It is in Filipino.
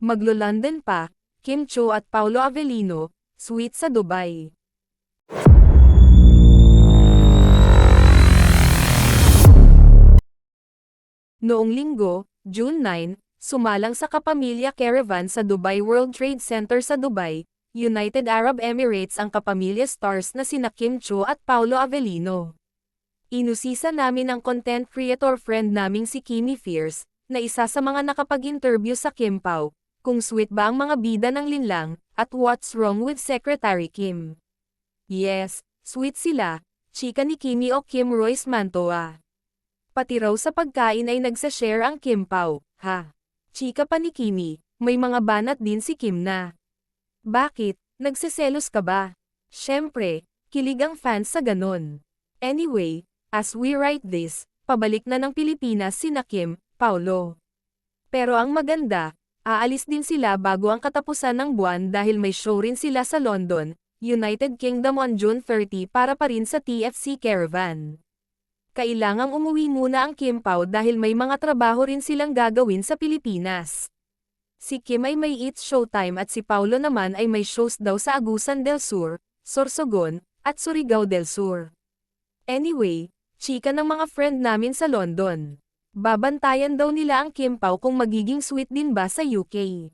Maglo-London pa, Kim Cho at Paolo Avellino, sweet sa Dubai. Noong linggo, June 9, sumalang sa kapamilya caravan sa Dubai World Trade Center sa Dubai, United Arab Emirates ang kapamilya stars na sina Kim Cho at Paolo Avellino. Inusisa namin ang content creator friend naming si Kimi Fierce, na isa sa mga nakapag-interview sa Kim Pao, kung sweet ba ang mga bida ng linlang, at what's wrong with Secretary Kim. Yes, sweet sila, chika ni Kimi o Kim Royce Mantoa. Pati raw sa pagkain ay nagsashare ang Kim Pao, ha? Chika pa ni Kimi, may mga banat din si Kim na. Bakit, nagseselos ka ba? Syempre, kilig ang fans sa ganon. Anyway, as we write this, pabalik na ng Pilipinas sina Kim, Paolo. Pero ang maganda, aalis din sila bago ang katapusan ng buwan dahil may show rin sila sa London, United Kingdom on June 30 para pa rin sa TFC Caravan. Kailangang umuwi muna ang Kim Pao dahil may mga trabaho rin silang gagawin sa Pilipinas. Si Kim ay may It's Showtime at si Paolo naman ay may shows daw sa Agusan del Sur, Sorsogon, at Surigao del Sur. Anyway, chika ng mga friend namin sa London. Babantayan daw nila ang Kim Pao kung magiging sweet din ba sa UK.